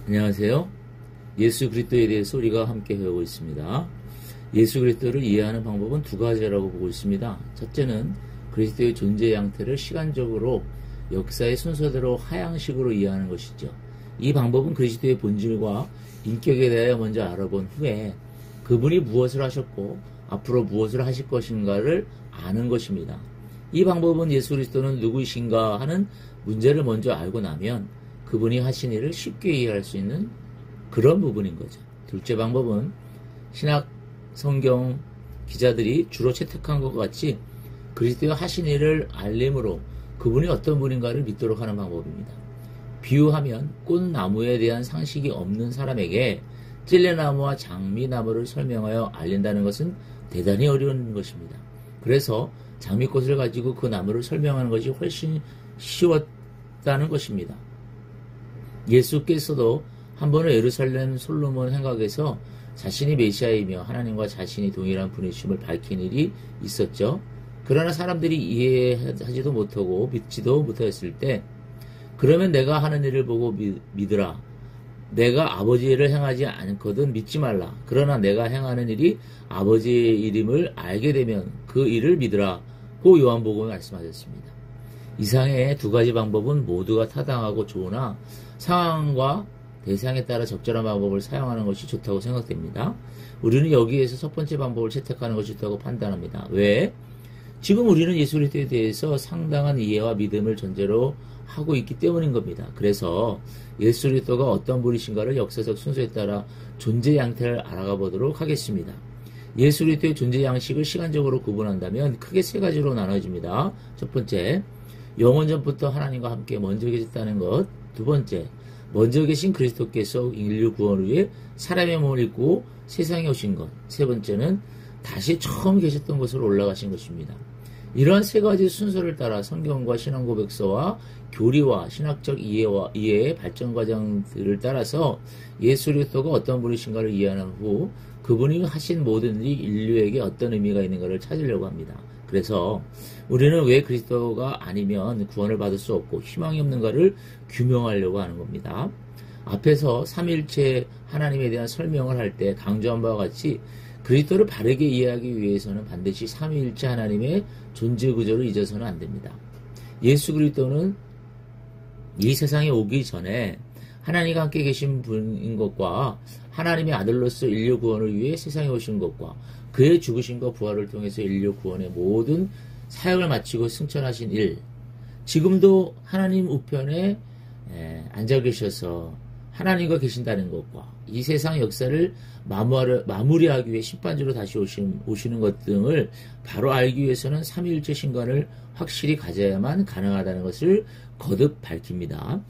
안녕하세요. 예수 그리스도에 대해서 우리가 함께 배우고 있습니다. 예수 그리스도를 이해하는 방법은 두 가지라고 보고 있습니다. 첫째는 그리스도의 존재 양태를 시간적으로 역사의 순서대로 하향식으로 이해하는 것이죠. 이 방법은 그리스도의 본질과 인격에 대하여 먼저 알아본 후에 그분이 무엇을 하셨고 앞으로 무엇을 하실 것인가를 아는 것입니다. 이 방법은 예수 그리스도는 누구이신가 하는 문제를 먼저 알고 나면 그분이 하신 일을 쉽게 이해할 수 있는 그런 부분인 거죠. 둘째 방법은 신약 성경 기자들이 주로 채택한 것 같이 그리스도의 하신 일을 알림으로 그분이 어떤 분인가를 믿도록 하는 방법입니다. 비유하면 꽃나무에 대한 상식이 없는 사람에게 찔레나무와 장미나무를 설명하여 알린다는 것은 대단히 어려운 것입니다. 그래서 장미꽃을 가지고 그 나무를 설명하는 것이 훨씬 쉬웠다는 것입니다. 예수께서도 한 번은 예루살렘 솔로몬 행각에서 자신이 메시아이며 하나님과 자신이 동일한 분이심을 밝힌 일이 있었죠. 그러나 사람들이 이해하지도 못하고 믿지도 못하였을 때 그러면 내가 하는 일을 보고 믿으라. 내가 아버지의 일을 행하지 않거든 믿지 말라. 그러나 내가 행하는 일이 아버지의 일임을 알게 되면 그 일을 믿으라. 고 요한복음에 말씀하셨습니다. 이상의 두 가지 방법은 모두가 타당하고 좋으나 상황과 대상에 따라 적절한 방법을 사용하는 것이 좋다고 생각됩니다. 우리는 여기에서 첫 번째 방법을 채택하는 것이 좋다고 판단합니다. 왜? 지금 우리는 예수 그리스도에 대해서 상당한 이해와 믿음을 전제로 하고 있기 때문인 겁니다. 그래서 예수 그리스도가 어떤 분이신가를 역사적 순서에 따라 존재 양태를 알아가 보도록 하겠습니다. 예수 그리스도의 존재 양식을 시간적으로 구분한다면 크게 세 가지로 나눠집니다. 첫 번째, 영원 전부터 하나님과 함께 먼저 계셨다는 것. 두 번째, 먼저 계신 그리스도께서 인류 구원을 위해 사람의 몸을 입고 세상에 오신 것. 세 번째는 다시 처음 계셨던 곳으로 올라가신 것입니다. 이러한 세 가지 순서를 따라 성경과 신앙 고백서와 교리와 신학적 이해의 발전 과정들을 따라서 예수 그리스도가 어떤 분이신가를 이해한 후 그분이 하신 모든 일이 인류에게 어떤 의미가 있는가를 찾으려고 합니다. 그래서 우리는 왜 그리스도가 아니면 구원을 받을 수 없고 희망이 없는가를 규명하려고 하는 겁니다. 앞에서 삼위일체 하나님에 대한 설명을 할 때 강조한 바와 같이 그리스도를 바르게 이해하기 위해서는 반드시 삼위일체 하나님의 존재 구조를 잊어서는 안 됩니다. 예수 그리스도는 이 세상에 오기 전에 하나님과 함께 계신 분인 것과 하나님의 아들로서 인류 구원을 위해 세상에 오신 것과 그의 죽으심과 부활을 통해서 인류 구원의 모든 사역을 마치고 승천하신 일, 지금도 하나님 우편에 앉아 계셔서 하나님과 계신다는 것과 이 세상 역사를 마무리하기 위해 심판주로 다시 오시는 것 등을 바로 알기 위해서는 삼위일체 신관을 확실히 가져야만 가능하다는 것을 거듭 밝힙니다.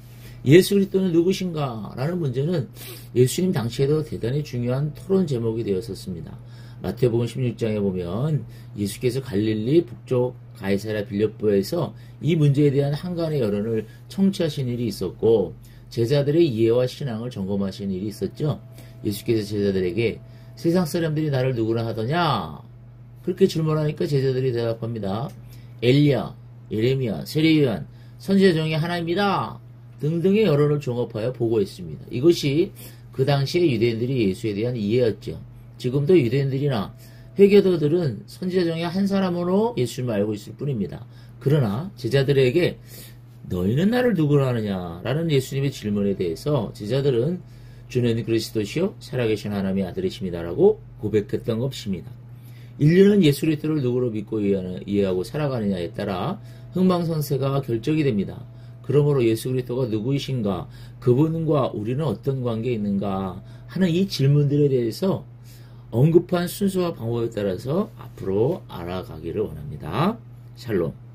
예수 그리스도는 누구신가? 라는 문제는 예수님 당시에도 대단히 중요한 토론 제목이 되었었습니다. 마태복음 16장에 보면 예수께서 갈릴리 북쪽 가이사랴 빌립보에서 이 문제에 대한 한간의 여론을 청취하신 일이 있었고 제자들의 이해와 신앙을 점검하신 일이 있었죠. 예수께서 제자들에게 세상 사람들이 나를 누구나 하더냐? 그렇게 질문하니까 제자들이 대답합니다. 엘리야, 예레미야, 세례요한, 선지자 중에 하나입니다. 등등의 여론을 종합하여 보고했습니다. 이것이 그 당시에 유대인들이 예수에 대한 이해였죠. 지금도 유대인들이나 회교도들은 선지자 중에 한 사람으로 예수님을 알고 있을 뿐입니다. 그러나 제자들에게 너희는 나를 누구로 하느냐? 라는 예수님의 질문에 대해서 제자들은 주는 그리스도시요 살아계신 하나님의 아들이십니다라고 고백했던 것입니다. 인류는 예수 그리스도를 누구로 믿고 이해하고 살아가느냐에 따라 흥망성쇠가 결정이 됩니다. 그러므로 예수 그리스도가 누구이신가, 그분과 우리는 어떤 관계에 있는가 하는 이 질문들에 대해서 언급한 순서와 방법에 따라서 앞으로 알아가기를 원합니다. 샬롬.